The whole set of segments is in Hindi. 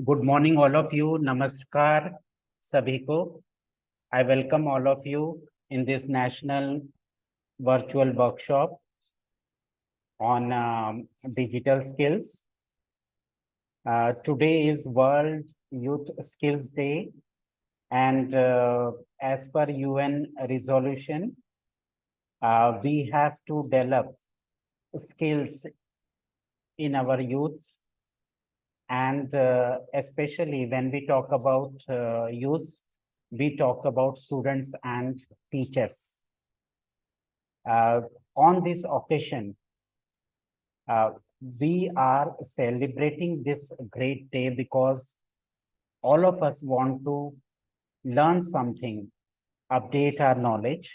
Good morning all of you. नमस्कार सभी को. I welcome all of you in this national virtual workshop on digital skills. Today is World Youth Skills Day, and as per UN resolution, we have to develop skills in our youths, and especially when we talk about youth, we talk about students and teachers. Uh, on this occasion, uh, we are celebrating this great day because all of us want to learn something, update our knowledge.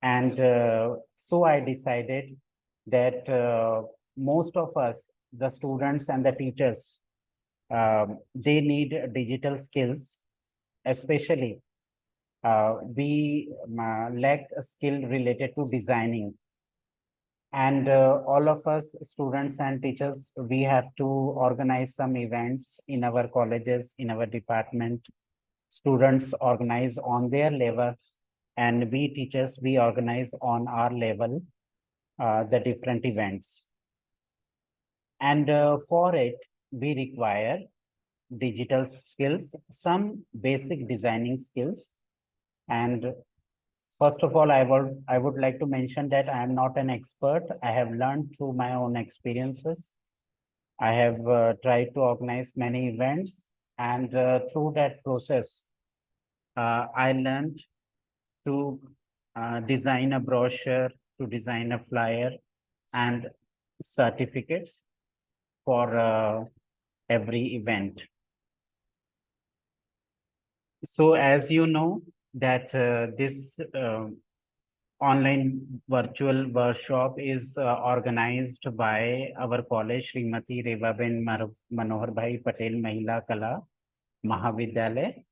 And so I decided that most of us, the students and the teachers, they need digital skills, especially we lack a skill related to designing. And all of us, students and teachers, we have to organize some events in our colleges, in our department. Students organize on their level, and we teachers, we organize on our level the different events. And for it, we require digital skills, some basic designing skills. And first of all, I would like to mention that I am not an expert. I have learned through my own experiences. I have tried to organize many events, and through that process, I learned to design a brochure, to design a flyer, and certificates for every event. So, as you know, that this online virtual workshop is organized by our college, Srimati Revaben Manohar Bhai Patel Mahila Kala Mahavidyalaya.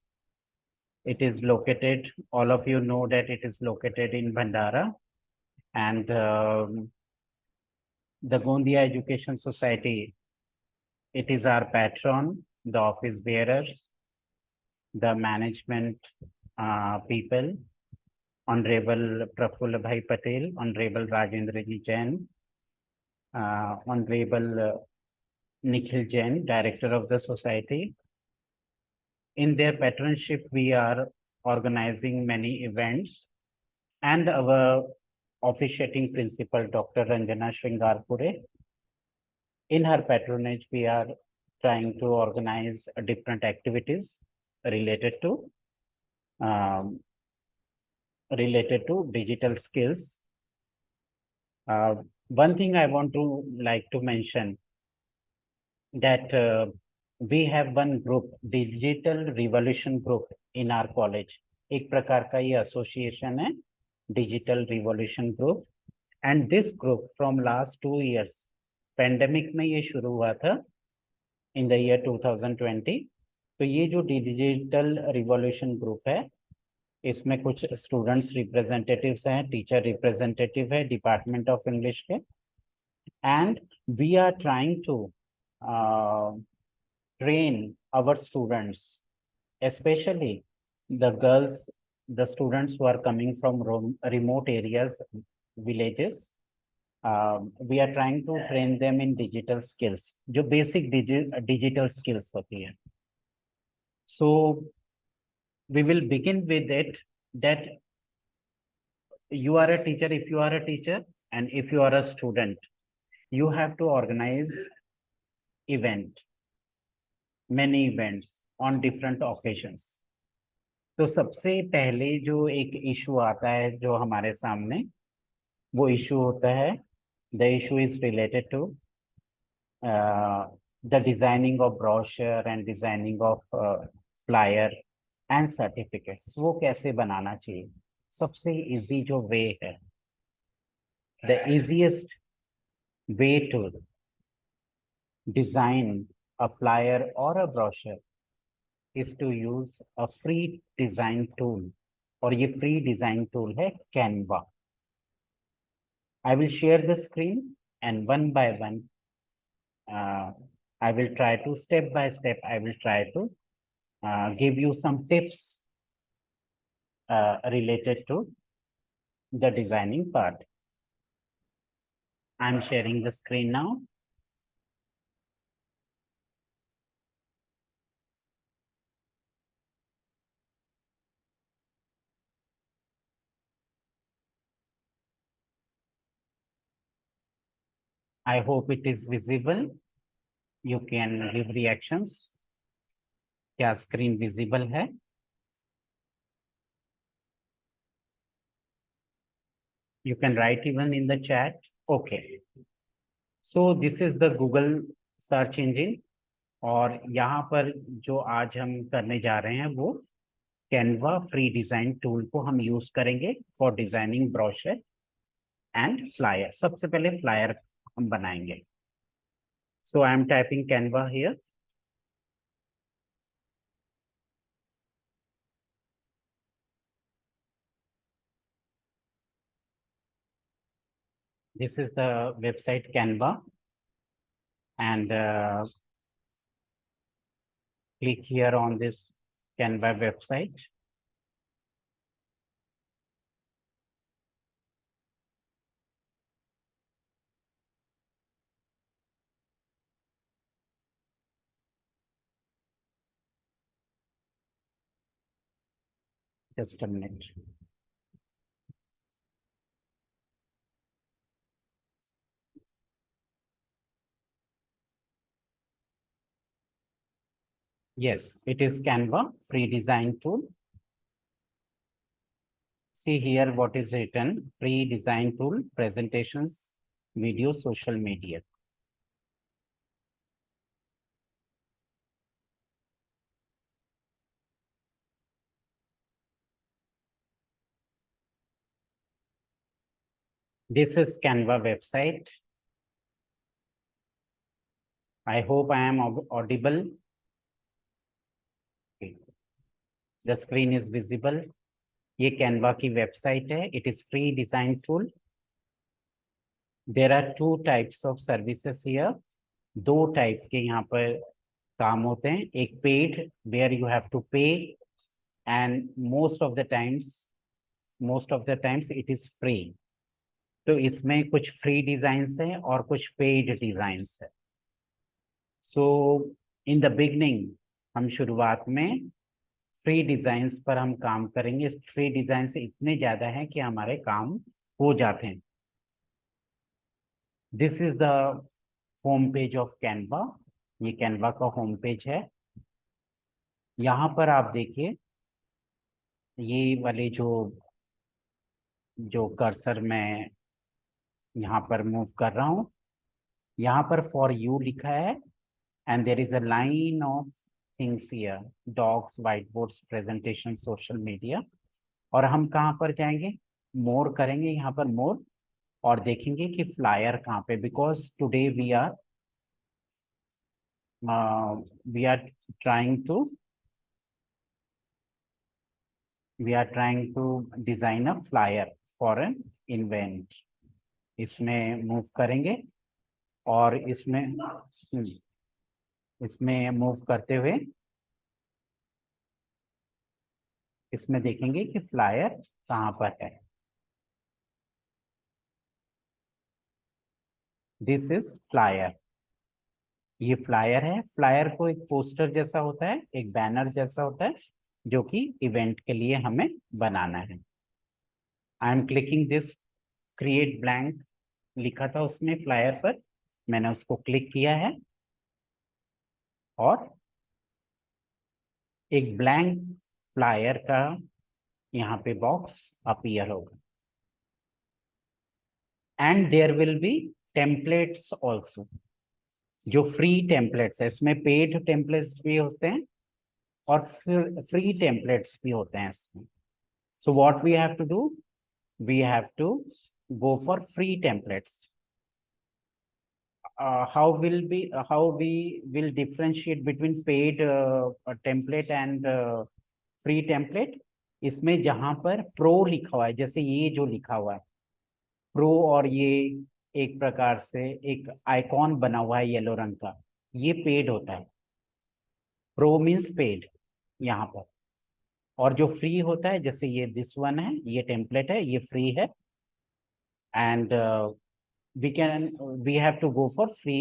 It is located, all of you know that it is located in Bhandara, and the Gondia Education Society, it is our patron, the office bearers, the management people, Honorable Prafulla Bhai Patel, Honorable Rajendra Ji Jain, Honorable Nikhil Jain, Director of the Society. In their patronship, we are organizing many events, and our officiating principal, Dr. Ranjana Shringarpure, in her patronage, we are trying to organize different activities related to um, digital skills. One thing I want to like to mention that we have one group, Digital Revolution Group in our college. एक प्रकार का ये association है, Digital Revolution Group. And this group from last 2 years, pandemic में ये शुरू हुआ था in the year 2020. तो ये जो Digital Revolution Group है, इसमें कुछ स्टूडेंट्स रिप्रेजेंटेटिव्स हैं, टीचर रिप्रेजेंटेटिव है डिपार्टमेंट ऑफ इंग्लिश के, and we are trying to train our students, especially the girls, the students who are coming from remote areas, villages. We are trying to train them in digital skills, जो basic digital skills होती है. So we will begin with it, that you are a teacher. If you are a teacher and if you are a student, you have to organize many events on different occasions. तो सबसे पहले जो एक इशू आता है जो हमारे सामने, वो इशू होता है, the issue is related to the designing of brochure and designing of flyer and certificates. वो कैसे बनाना चाहिए? सबसे इजी जो वे है, the easiest way to design a flyer or a brochure is to use a free design tool, और ये free design tool है Canva. I will share the screen and one by one I will try to step by step, I will try to give you some tips related to the designing part. I'm sharing the screen now. I hope it is visible. You can give reactions. क्या screen visible है? You can write even in the chat. Okay. So this is the Google search engine. और यहाँ पर जो आज हम करने जा रहे हैं वो कैनवा फ्री डिजाइन टूल को हम यूज करेंगे for designing brochure and flyer. सबसे पहले फ्लायर हम बनाएंगे. So I am typing Canva here. This is the website Canva, and click here on this Canva website. Just a minute. Yes, it is Canva free design tool. See here what is written: free design tool, presentations, video, social media. This is Canva website. I hope I am audible. Okay. The screen is visible. ये Canva की website है. It is free design tool. There are two types of services here. दो टाइप के यहाँ पर काम होते हैं. एक paid, where you have to pay, and most of the times it is free. तो इसमें कुछ फ्री डिजाइन्स हैं और कुछ पेड डिजाइन्स है. सो इन द बिगनिंग हम शुरुआत में फ्री डिजाइन्स पर हम काम करेंगे. फ्री डिजाइन इतने ज्यादा हैं कि हमारे काम हो जाते हैं. This is the home page of Canva. ये कैनवा का होम पेज है. यहाँ पर आप देखिए ये वाले जो कर्सर मैं यहाँ पर मूव कर रहा हूँ, यहाँ पर फॉर यू लिखा है, and there is a line of things here: docs, white boards, presentation, social media. और हम कहाँ पर जाएंगे? मोर करेंगे यहाँ पर, मोर, और देखेंगे कि फ्लायर कहाँ पे. Because today we are trying to design a flyer for an event. इसमें मूव करेंगे और इसमें मूव करते हुए इसमें देखेंगे कि फ्लायर कहाँ पर है. This is flyer. ये फ्लायर है. फ्लायर को एक पोस्टर जैसा होता है, एक बैनर जैसा होता है, जो कि इवेंट के लिए हमें बनाना है. I am clicking this create blank लिखा था उसमें फ्लायर पर, मैंने उसको क्लिक किया है और एक ब्लैंक फ्लायर का यहाँ पे बॉक्स अपीयर होगा. And there will be templates also. जो फ्री टेम्पलेट्स है, इसमें पेड टेम्पलेट्स भी होते हैं और फ्री टेम्पलेट्स भी होते हैं इसमें. So what we have to do, we have to go for free templates. How we will differentiate between paid template and free template? इसमें जहां पर प्रो लिखा हुआ है, जैसे ये जो लिखा हुआ है प्रो, और ये एक प्रकार से एक आइकॉन बना हुआ है येलो रंग का, ये पेड होता है, प्रो मीन्स पेड यहाँ पर। और जो फ्री होता है, जैसे ये दिस वन है, ये टेम्पलेट है, ये फ्री है, and we can we have to go for free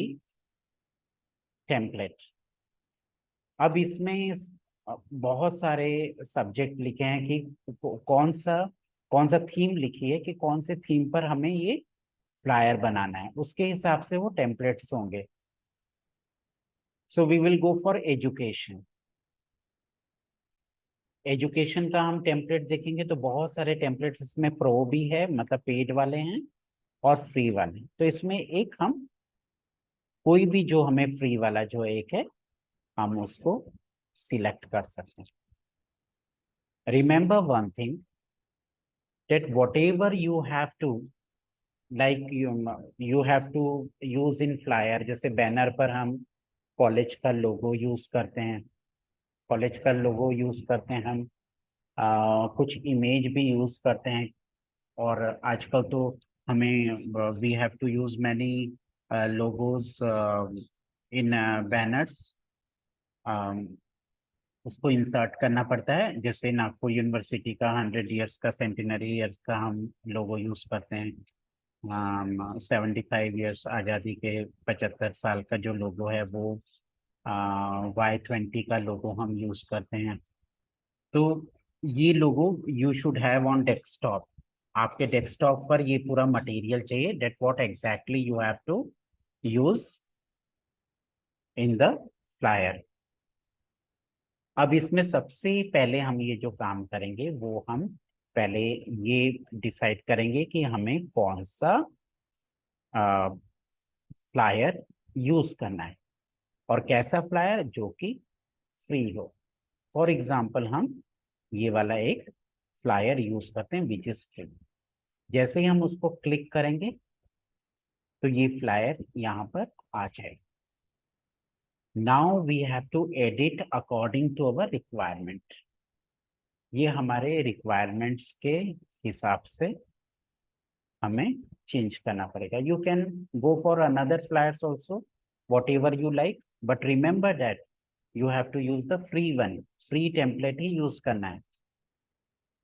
template. अब इसमें बहुत सारे सब्जेक्ट लिखे हैं कि कौन सा थीम लिखी है कि कौन से थीम पर हमें ये फ्लायर बनाना है, उसके हिसाब से वो टेम्पलेट्स होंगे। So we will go for education. Education का हम टेम्पलेट देखेंगे तो बहुत सारे टेम्पलेट्स इसमें प्रो भी है, मतलब पेड वाले हैं, और फ्री वाले। तो इसमें एक हम कोई भी जो हमें फ्री वाला जो एक है, हम उसको सिलेक्ट कर सकते हैं। Remember one thing, that whatever you have to, like you have to use in flyer, जैसे बैनर पर हम कॉलेज का लोगो यूज करते हैं, कॉलेज का लोगो यूज करते हैं हम, कुछ इमेज भी यूज करते हैं। और आजकल तो हमें we have to use many logos in banners, उसको इंसर्ट करना पड़ता है। जैसे नागपुर यूनिवर्सिटी का 100 ईयर्स का, सेंटिनरी ईयर्स का हम लोगो यूज करते हैं। 75 ईयर्स आज़ादी के, 75 साल का जो लोगो है वो Y20 का लोगो हम यूज करते हैं। तो ये logo you should have on desktop. आपके डेस्कटॉप पर ये पूरा मटेरियल चाहिए, that what exactly you have to use in the flyer. अब इसमें सबसे पहले हम ये जो काम करेंगे वो हम पहले ये डिसाइड करेंगे कि हमें कौन सा फ्लायर यूज करना है, और कैसा फ्लायर जो कि फ्री हो। फॉर एग्जाम्पल हम ये वाला एक फ्लायर यूज करते हैं विच इज फ्री। जैसे ही हम उसको क्लिक करेंगे तो ये फ्लायर यहाँ पर आ जाएगा। Now we have to edit according to our requirement. ये हमारे रिक्वायरमेंट्स के हिसाब से हमें चेंज करना पड़ेगा। You can go for another flyers also, whatever you like, but remember that you have to use the free one. Free template ही यूज करना है।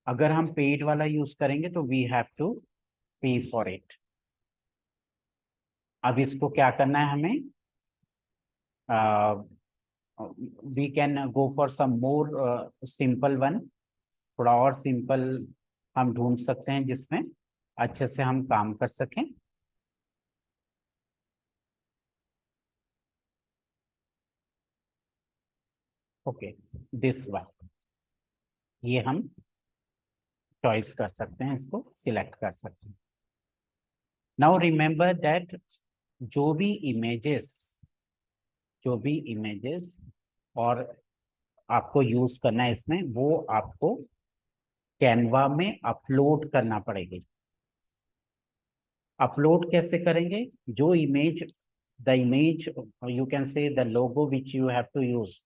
अगर हम पेड वाला यूज करेंगे तो we have to pay for it. अब इसको क्या करना है हमें, we can go for some more simple one. थोड़ा और सिंपल हम ढूंढ सकते हैं जिसमें अच्छे से हम काम कर सकें। ओके, दिस वन, ये हम चॉइस कर सकते हैं, इसको सिलेक्ट कर सकते हैं। नाउ रिमेंबर दैट जो भी इमेजेस जो भी इमेजेस और आपको यूज करना है इसमें, वो आपको कैनवा में अपलोड करना पड़ेगी। अपलोड कैसे करेंगे? जो image, the image, you can say the logo which you have to use,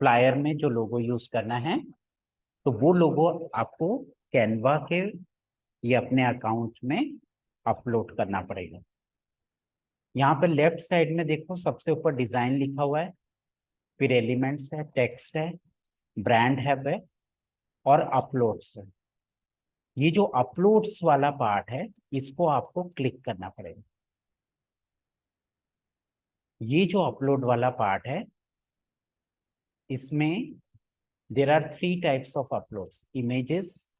flyer में जो लोगो यूज करना है, तो वो लोगो आपको कैनवा के ये अपने अकाउंट में अपलोड करना पड़ेगा। यहाँ पे लेफ्ट साइड में देखो, सबसे ऊपर डिजाइन लिखा हुआ है, फिर एलिमेंट्स है, टेक्स्ट है, ब्रांड है, और अपलोड्स है। ये जो अपलोड्स वाला पार्ट है, इसको आपको क्लिक करना पड़ेगा। ये जो अपलोड वाला पार्ट है, इसमें there are 3 types of uploads: images,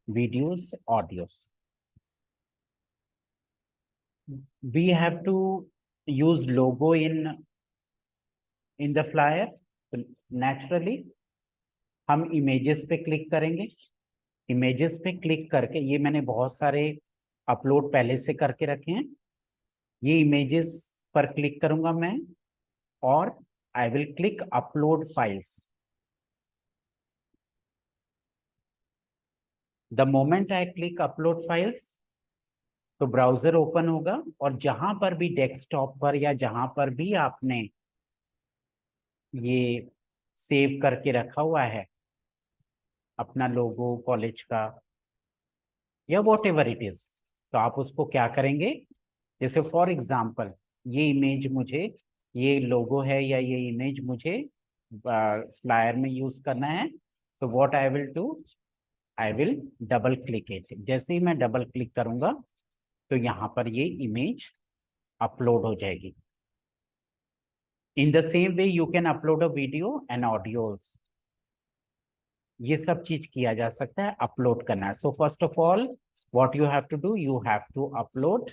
videos, audios. we have to use logo in the flyer, तो naturally हम इमेजेस पे क्लिक करेंगे। इमेजेस पे क्लिक करके, ये मैंने बहुत सारे अपलोड पहले से करके रखे हैं, ये इमेजेस पर क्लिक करूंगा मैं, और I will click upload files. The moment I click upload files, तो ब्राउजर ओपन होगा, और जहां पर भी डेस्कटॉप पर या जहां पर भी आपने ये सेव करके रखा हुआ है अपना लोगो कॉलेज का या वॉट एवर इट इज, तो आप उसको क्या करेंगे, जैसे फॉर एग्जांपल ये इमेज मुझे, ये लोगो है या ये इमेज मुझे फ्लायर में यूज करना है, तो what I will do, I will double click it. जैसे ही मैं डबल क्लिक करूंगा तो यहाँ पर ये इमेज अपलोड हो जाएगी। In the same way you can upload a video and audios, ये सब चीज किया जा सकता है, अपलोड करना है। So first of all what you have to do, you have to upload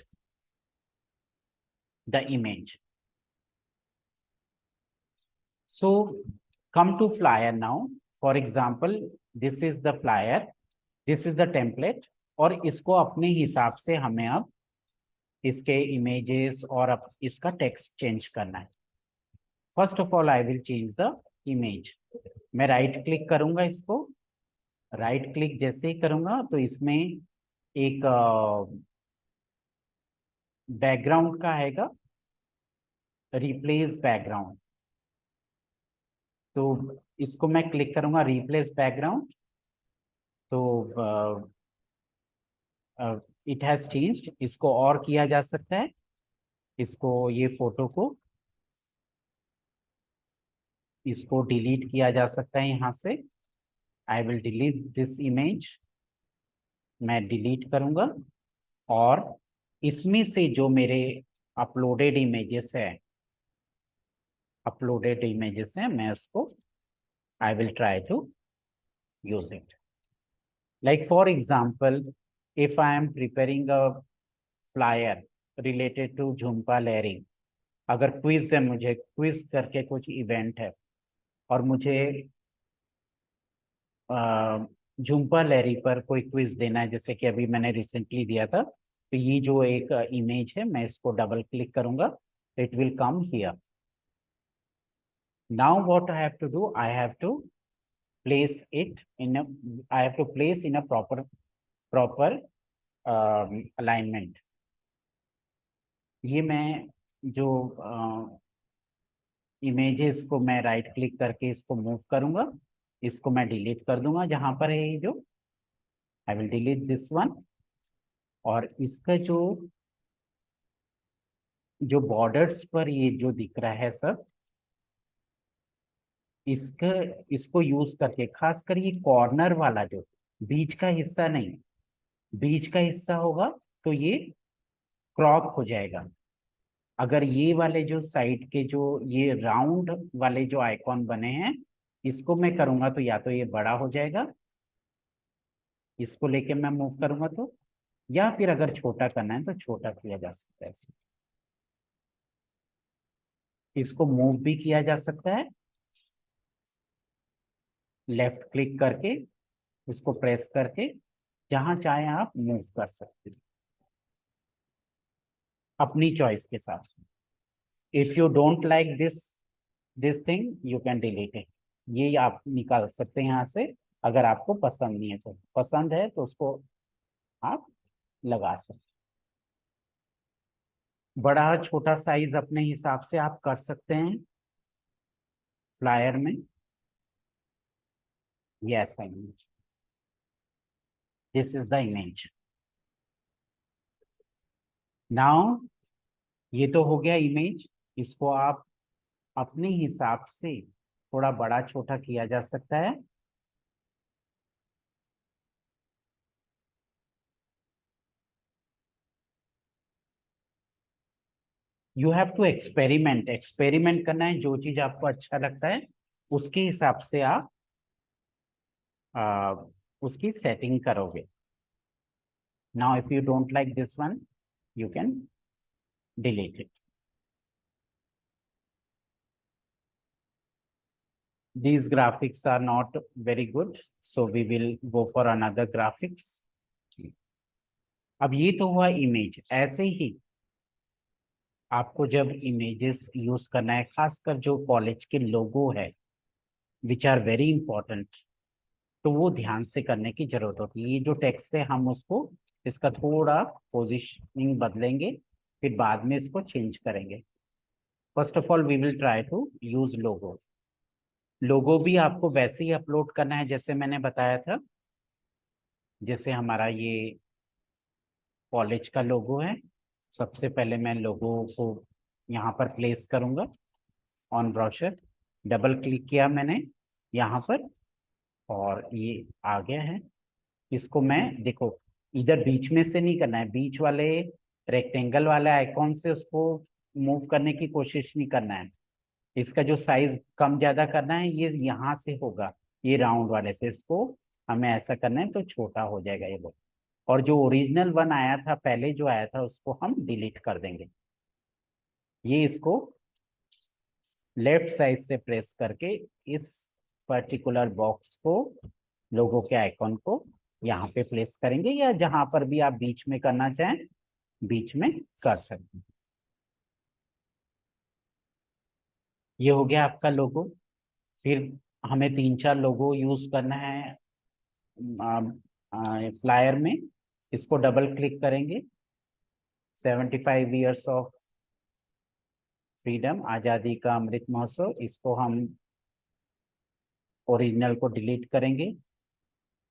the image. So come to flyer now. For example, this is the flyer, this is the template, और इसको अपने हिसाब से हमें अब इसके इमेजेस और इसका टेक्स्ट चेंज करना है। First of all I will change the image. मैं राइट क्लिक करूंगा इसको, राइट क्लिक जैसे ही करूंगा तो इसमें एक बैकग्राउंड का आएगा, रिप्लेस बैकग्राउंड। तो इसको मैं क्लिक करूंगा रिप्लेस बैकग्राउंड, तो इट हैज चेंज्ड। इसको और किया जा सकता है, इसको ये फोटो को इसको डिलीट किया जा सकता है यहाँ से। I will delete this image, मैं डिलीट करूंगा और इसमें से जो मेरे अपलोडेड इमेजेस है मैं उसको I will try to use it. Like for example, if I am preparing a flyer related to Jhumpa Lahiri, अगर क्विज है, मुझे क्विज करके कुछ इवेंट है और मुझे झुम्पा लहरी पर कोई क्विज देना है, जैसे कि अभी मैंने रिसेंटली दिया था, तो ये जो एक इमेज है मैं इसको डबल क्लिक करूंगा, it will come here. Now what I have to do, I have to place it in a, I have to place in a proper alignment। ये मैं जो इमेजेस को मैं राइट क्लिक करके इसको मूव करूंगा, इसको मैं डिलीट कर दूंगा जहां पर है ये जो, I will delete this one. और इसका जो जो बॉर्डर्स पर ये जो दिख रहा है सब, इसको यूज करके, खासकर ये कॉर्नर वाला जो बीच का हिस्सा नहीं, बीच का हिस्सा होगा तो ये क्रॉप हो जाएगा। अगर ये वाले जो साइड के जो ये राउंड वाले जो आइकॉन बने हैं, इसको मैं करूंगा तो या तो ये बड़ा हो जाएगा, इसको लेके मैं मूव करूंगा तो, या फिर अगर छोटा करना है तो छोटा किया जा सकता है। इसको मूव भी किया जा सकता है, लेफ्ट क्लिक करके इसको प्रेस करके जहां चाहे आप मूव कर सकते हैं अपनी चॉइस के हिसाब से। If you don't like this thing you can delete it, ये आप निकाल सकते हैं यहाँ से। अगर आपको पसंद नहीं है तो, पसंद है तो उसको आप लगा सकते। बड़ा छोटा साइज अपने हिसाब से आप कर सकते हैं फ्लायर में। Yes image, this is the image. Now ये तो हो गया इमेज, इसको आप अपने हिसाब से थोड़ा बड़ा छोटा किया जा सकता है। You have to experiment, experiment करना है, जो चीज आपको अच्छा लगता है उसके हिसाब से आप उसकी सेटिंग करोगे। Now if you don't like this one you can delete it. These graphics are not very good, so we will go for another graphics. अब ये तो हुआ इमेज। ऐसे ही आपको जब इमेजेस यूज करना है, खासकर जो कॉलेज के लोगो है विच आर वेरी इंपॉर्टेंट, तो वो ध्यान से करने की जरूरत होती है। ये जो टेक्स्ट है हम उसको, इसका थोड़ा पोजिशनिंग बदलेंगे, फिर बाद में इसको चेंज करेंगे। First of all we will try to use logo. Logo भी आपको वैसे ही अपलोड करना है जैसे मैंने बताया था। जैसे हमारा ये कॉलेज का लोगो है। सबसे पहले मैं लोगो को यहाँ पर प्लेस करूंगा ऑन ब्रोशर। डबल क्लिक किया मैंने यहाँ पर और ये आ गया है। इसको मैं देखो इधर बीच में से नहीं करना है, बीच वाले रेक्टेंगल वाले आइकॉन से उसको मूव करने की कोशिश नहीं करना है। इसका जो साइज कम ज्यादा करना है ये यहाँ से होगा, ये राउंड वाले से इसको हमें ऐसा करना है तो छोटा हो जाएगा ये लोग। और जो ओरिजिनल वन आया था पहले जो आया था उसको हम डिलीट कर देंगे। ये इसको लेफ्ट साइड से प्रेस करके इस पर्टिकुलर बॉक्स को, लोगो के आइकॉन को यहाँ पे प्लेस करेंगे, या जहां पर भी आप बीच में करना चाहें बीच में कर सकते हैं। ये हो गया आपका लोगो। फिर हमें 3-4 लोगो यूज करना है फ्लायर में। इसको डबल क्लिक करेंगे। 75 ईयर्स ऑफ फ्रीडम, आजादी का अमृत महोत्सव, इसको हम ओरिजिनल को डिलीट करेंगे,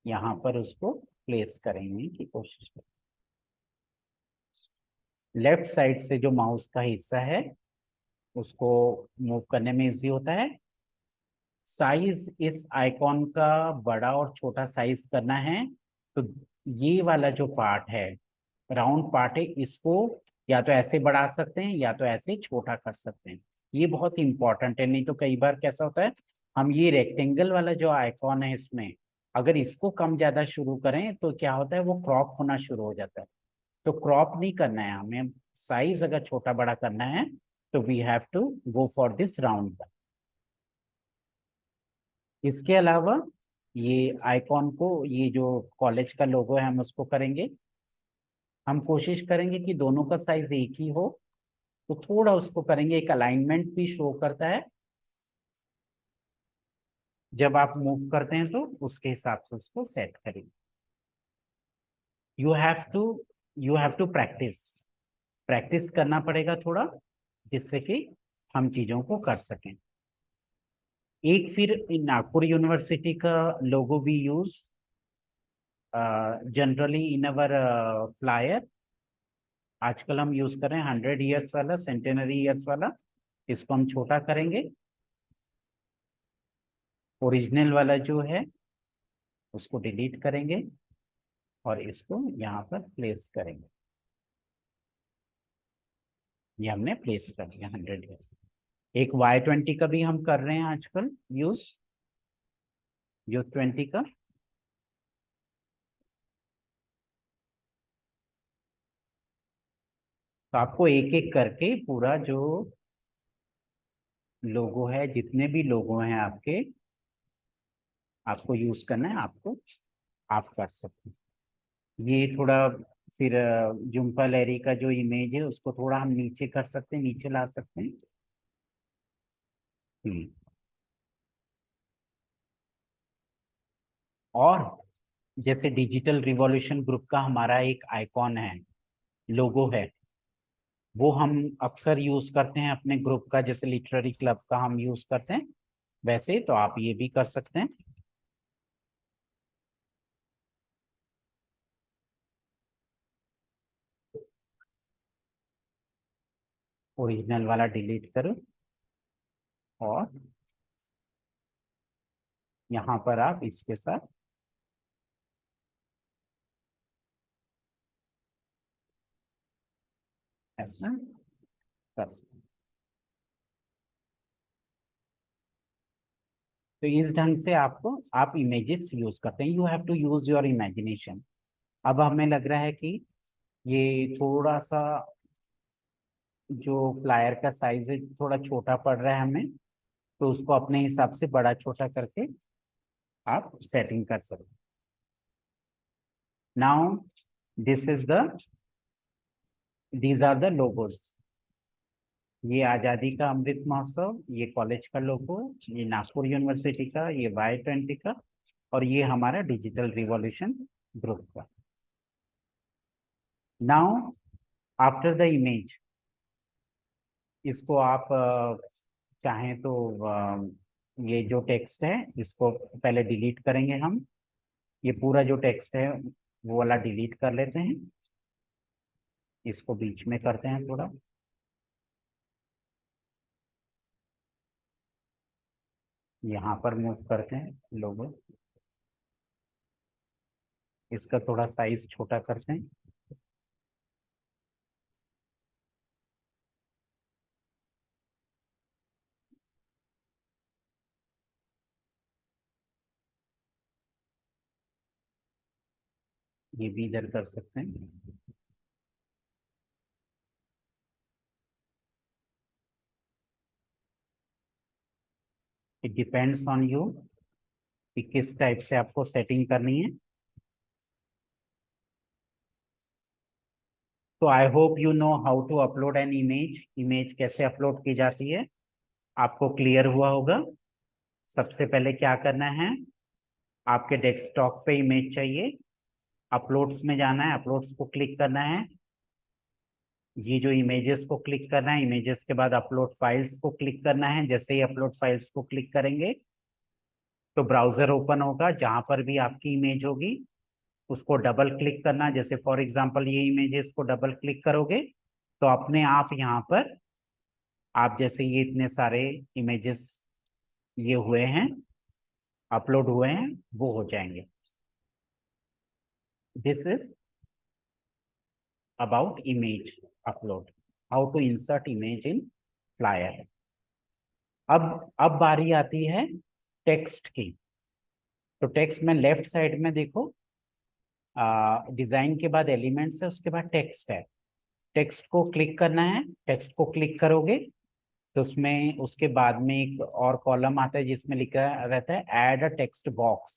यहाँ पर उसको प्लेस करेंगे की कोशिश करें। लेफ्ट साइड से जो माउस का हिस्सा है उसको मूव करने में इजी होता है। साइज इस आइकॉन का बड़ा और छोटा साइज करना है तो ये वाला जो पार्ट है, राउंड पार्ट है, इसको या तो ऐसे बढ़ा सकते हैं या तो ऐसे छोटा कर सकते हैं। ये बहुत इंपॉर्टेंट है, नहीं तो कई बार कैसा होता है हम ये रेक्टेंगल वाला जो आइकॉन है इसमें अगर इसको कम ज्यादा शुरू करें तो क्या होता है वो क्रॉप होना शुरू हो जाता है। तो क्रॉप नहीं करना है हमें, साइज अगर छोटा बड़ा करना है तो we have to go for this round. इसके अलावा ये आइकॉन को, ये जो कॉलेज का लोगो है हम उसको करेंगे, हम कोशिश करेंगे कि दोनों का साइज एक ही हो। तो थोड़ा उसको करेंगे, एक अलाइनमेंट भी शो करता है जब आप मूव करते हैं तो उसके हिसाब से उसको सेट करेंगे। You have to you have to practice, practice करना पड़ेगा थोड़ा, जिससे कि हम चीजों को कर सकें। एक फिर नागपुर यूनिवर्सिटी का logo we use generally in our flyer. आजकल हम यूज कर रहे हैं 100 ईयर्स वाला, सेंटेनरी ईयर्स वाला। इसको हम छोटा करेंगे। ओरिजिनल वाला जो है उसको डिलीट करेंगे और इसको यहाँ पर प्लेस करेंगे। ये हमने प्लेस कर दिया 100 ईयर्स। एक Y20 का भी हम कर रहे हैं आजकल यूज, यूथ 20 का। तो आपको एक एक करके पूरा जो लोगो है, जितने भी लोगो हैं आपके, आपको यूज करना है, आपको आप कर सकते हैं। ये थोड़ा फिर जुम्पा लहरी का जो इमेज है उसको थोड़ा हम नीचे कर सकते हैं, नीचे ला सकते हैं। हम्म। और जैसे डिजिटल रिवॉल्यूशन ग्रुप का हमारा एक आइकॉन है, लोगो है, वो हम अक्सर यूज करते हैं अपने ग्रुप का, जैसे लिटरेरी क्लब का हम यूज करते हैं, वैसे तो आप ये भी कर सकते हैं। ओरिजिनल वाला डिलीट करो और यहाँ पर आप इसके साथ ऐसा कर सकते हैं। तो इस ढंग से आपको, आप इमेजेस यूज करते हैं, you have to use your imagination. अब हमें लग रहा है कि ये थोड़ा सा जो फ्लायर का साइज है थोड़ा छोटा पड़ रहा है हमें, तो उसको अपने हिसाब से बड़ा छोटा करके आप सेटिंग कर सकते हैं। Now this is the these are the logos. ये आजादी का अमृत महोत्सव, ये कॉलेज का लोगो, ये नागपुर यूनिवर्सिटी का, ये Y20 का, और ये हमारा डिजिटल रिवॉल्यूशन ग्रुप का। नाउ आफ्टर द इमेज, इसको आप चाहें तो ये जो टेक्स्ट है इसको पहले डिलीट करेंगे हम। ये पूरा जो टेक्स्ट है वो वाला डिलीट कर लेते हैं। इसको बीच में करते हैं थोड़ा, यहाँ पर मूव करते हैं लोगो, इसका थोड़ा साइज छोटा करते हैं। ये भी इधर कर सकते हैं। इट डिपेंड्स ऑन यू कि किस टाइप से आपको सेटिंग करनी है। तो I hope you know how to upload an image, image कैसे अपलोड की जाती है, आपको क्लियर हुआ होगा। सबसे पहले क्या करना है, आपके डेस्कटॉप पे इमेज चाहिए, अपलोड्स में जाना है, अपलोड्स को क्लिक करना है, ये जो इमेजेस को क्लिक करना है, इमेजेस के बाद अपलोड फाइल्स को क्लिक करना है। जैसे ही अपलोड फाइल्स को क्लिक करेंगे तो ब्राउजर ओपन होगा, जहां पर भी आपकी इमेज होगी उसको डबल क्लिक करना। जैसे फॉर एग्जांपल ये इमेजेस को डबल क्लिक करोगे तो अपने आप यहाँ पर आप जैसे ये इतने सारे इमेजेस ये हुए हैं, अपलोड हुए हैं, वो हो जाएंगे। This is about image upload, how to insert image in flyer. अब बारी आती है टेक्स्ट की। तो टेक्स्ट में लेफ्ट साइड में देखो, डिजाइन के बाद एलिमेंट्स है, उसके बाद टेक्स्ट है। टेक्स्ट को क्लिक करना है, टेक्स्ट को क्लिक करोगे तो उसमें उसके बाद में एक और कॉलम आता है जिसमें लिखा रहता है add a text box.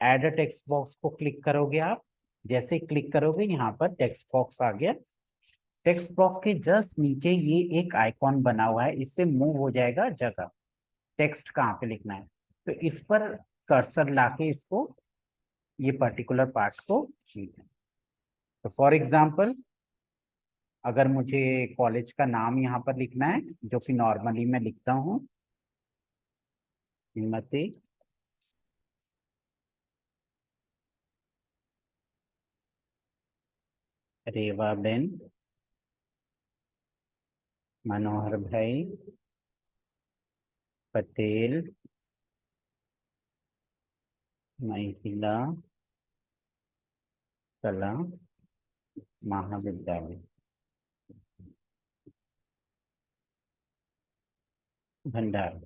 Add a text box को क्लिक करोगे आप, जैसे ही क्लिक करोगे यहाँ पर टेक्स्ट बॉक्स आ गया। टेक्स्ट बॉक्स के जस्ट नीचे ये एक आइकॉन बना हुआ है, इससे मूव हो जाएगा जगह, टेक्स्ट कहाँ पे लिखना है। तो इस पर कर्सर लाके इसको, ये पर्टिकुलर पार्ट को ठीक है। तो फॉर एग्जाम्पल अगर मुझे कॉलेज का नाम यहाँ पर लिखना है, जो कि नॉर्मली मैं लिखता हूँ, श्रीमती रेवा बेन मनोहर भाई पटेल महिला कला महाविद्यालय भंडार।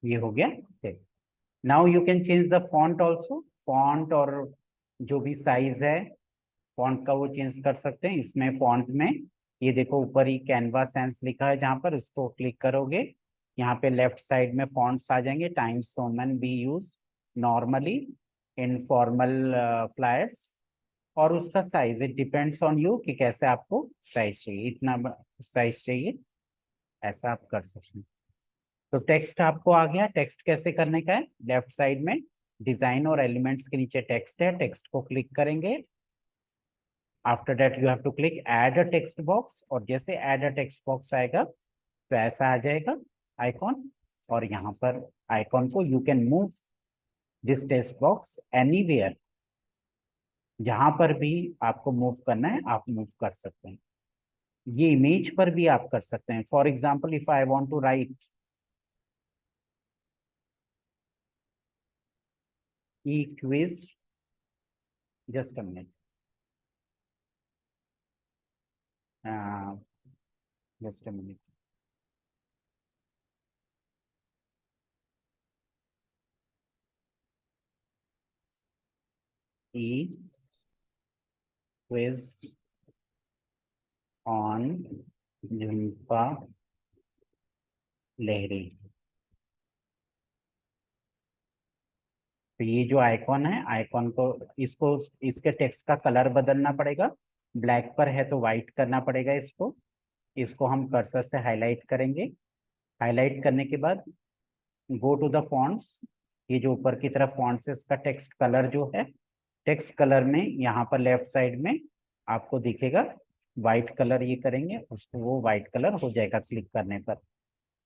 ये हो गया। Now you can change the font also, font और जो भी साइज है फॉन्ट का वो चेंज कर सकते हैं। इसमें फॉन्ट में ये देखो ऊपर ही कैनवा सेंस लिखा है, जहां पर उसको क्लिक करोगे यहाँ पे लेफ्ट साइड में फॉन्ट्स आ जाएंगे। Times Roman B use normally in formal flyers. और उसका size it depends on you कि कैसे आपको साइज चाहिए, इतना साइज चाहिए, ऐसा आप कर सकते हैं। तो टेक्स्ट आपको आ गया। टेक्स्ट कैसे करने का है, लेफ्ट साइड में डिजाइन और एलिमेंट्स के नीचे टेक्स्ट है, टेक्स्ट को क्लिक करेंगे। After that you have to click add a text box, और जैसे ऐड अ टेक्स्ट बॉक्स आएगा तो ऐसा आ जाएगा आइकॉन। और यहाँ पर आइकॉन को you can move this text box anywhere, जहां पर भी आपको मूव करना है आप मूव कर सकते हैं। ये इमेज पर भी आप कर सकते हैं। For example if I want to write e quiz, just a minute, just a minute, e quiz on Jhumpa Lahiri. तो ये जो आइकॉन है, आइकॉन को इसको इसके टेक्स्ट का कलर बदलना पड़ेगा, ब्लैक पर है तो व्हाइट करना पड़ेगा इसको। इसको हम कर्सर से हाईलाइट करेंगे। हाईलाइट करने के बाद गो टू द फॉन्ट्स, ये जो ऊपर की तरफ फॉन्ट्स है इसका टेक्स्ट कलर जो है, टेक्स्ट कलर में यहाँ पर लेफ्ट साइड में आपको दिखेगा व्हाइट कलर, ये करेंगे उसको वो व्हाइट कलर हो जाएगा क्लिक करने पर।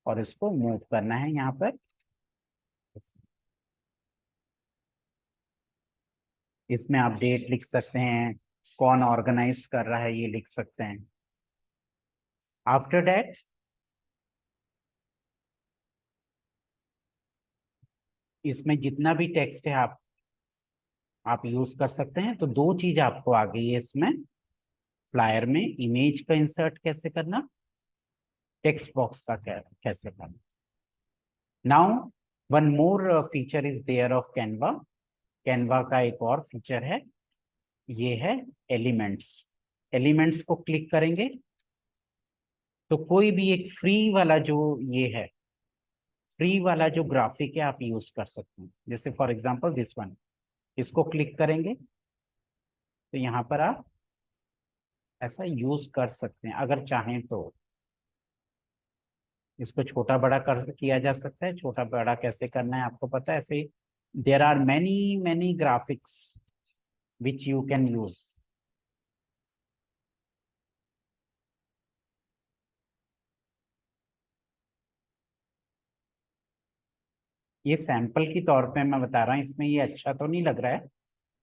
और इसको मूव करना है यहाँ पर, इसमें आप डेट लिख सकते हैं, कौन ऑर्गेनाइज कर रहा है ये लिख सकते हैं। आफ्टर दैट इसमें जितना भी टेक्स्ट है आप यूज कर सकते हैं। तो दो चीज आपको आ गई है इसमें फ्लायर में, इमेज का इंसर्ट कैसे करना, टेक्स्ट बॉक्स का कैसे करना। Now one more feature is there of Canva. Canva का एक और फीचर है, ये है एलिमेंट्स। एलिमेंट्स को क्लिक करेंगे तो कोई भी एक फ्री वाला जो ये है, फ्री वाला जो ग्राफिक है आप यूज कर सकते हैं। जैसे फॉर एग्जांपल दिस वन, इसको क्लिक करेंगे तो यहाँ पर आप ऐसा यूज कर सकते हैं अगर चाहें तो। इसको छोटा बड़ा कर किया जा सकता है, छोटा बड़ा कैसे करना है आपको पता है। ऐसे there are many many graphics which you can use. ये सैंपल की तौर पे मैं बता रहा हूँ, इसमें ये अच्छा तो नहीं लग रहा है,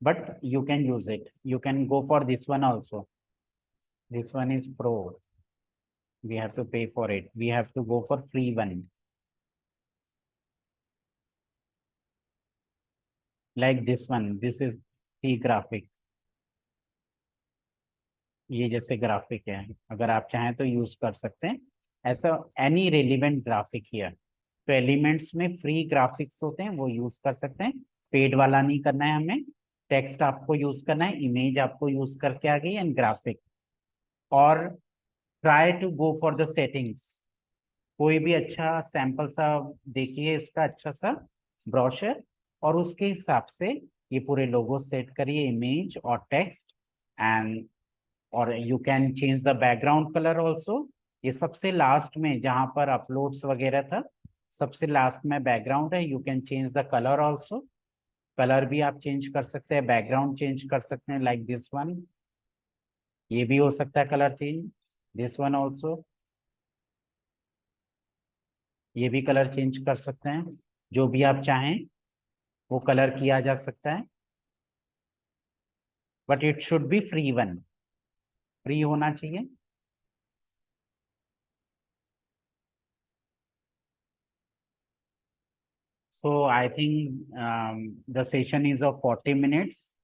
but you can use it. You can go for this one also. This one is pro. We have to pay for it. We have to go for free one. Like this one. This is the graphic. ये जैसे ग्राफिक है, अगर आप चाहें तो यूज कर सकते हैं ऐसा एनी रेलिवेंट ग्राफिक हियर। तो एलिमेंट्स में फ्री ग्राफिक्स होते हैं वो यूज कर सकते हैं, पेड वाला नहीं करना है हमें। टेक्स्ट आपको यूज करना है, इमेज आपको यूज करके आ गई एंड ग्राफिक। और try to go for the settings. कोई भी अच्छा सैंपल सा देखिए इसका अच्छा सा ब्रोशर, और उसके हिसाब से ये पूरे लोगो सेट करिए, इमेज और टेक्स्ट एंड। और you can change the background colour also. ये सबसे लास्ट में जहां पर अपलोड्स वगैरह था, सबसे लास्ट में बैकग्राउंड है। You can change the colour also. Colour भी आप चेंज कर सकते हैं, बैकग्राउंड चेंज कर सकते हैं, लाइक दिस वन। ये भी हो सकता है colour change, this one also. ये भी कलर चेंज कर सकते हैं, जो भी आप चाहें वो कलर किया जा सकता है। But it should be free one, free होना चाहिए। So I think the session is of 40 minutes,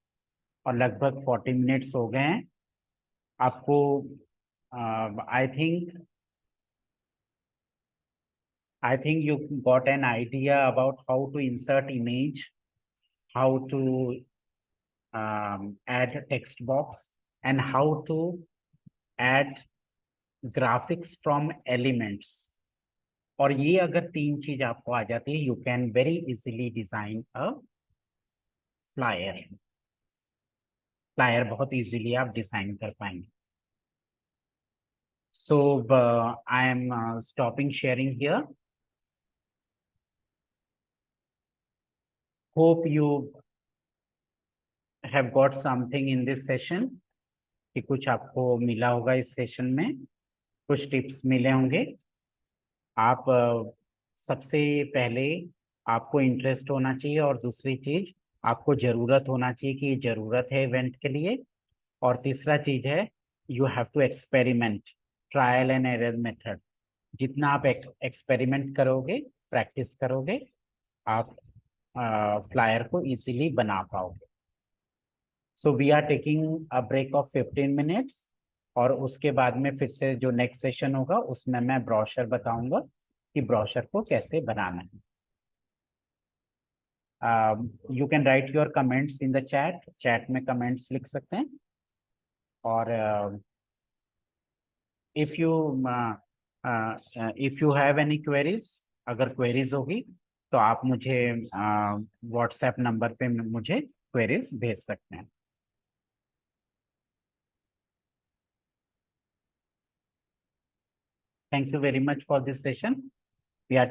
और लगभग 40 मिनट्स हो गए हैं आपको। I think you got an idea about how to insert image, how to add text box, and how to add graphics from elements। और ये अगर तीन चीज आपको आ जाती है, you can very easily design a flyer. Flyer बहुत इजीली आप डिजाइन कर पाएंगे। So I am stopping sharing here. Hope you have got something in this session, कि कुछ आपको मिला होगा इस सेशन में, कुछ टिप्स मिले होंगे। आप सबसे पहले आपको इंटरेस्ट होना चाहिए, और दूसरी चीज आपको जरूरत होना चाहिए कि ये जरूरत है इवेंट के लिए। और तीसरा चीज है you have to experiment, trial and error method. जितना आप एक्सपेरिमेंट करोगे, प्रैक्टिस करोगे, आप फ्लायर को इजीली बना पाओगे। So we are taking a break of 15 minutes, और उसके बाद में फिर से जो नेक्स्ट सेशन होगा उसमें मैं ब्रोशर बताऊंगा कि ब्रोशर को कैसे बनाना है। You can write your comments in the chat, chat में कमेंट्स लिख सकते हैं। और if you if you have any queries, अगर क्वेरीज होगी तो आप मुझे व्हाट्सएप नंबर पे मुझे क्वेरीज भेज सकते हैं। Thank you very much for this session.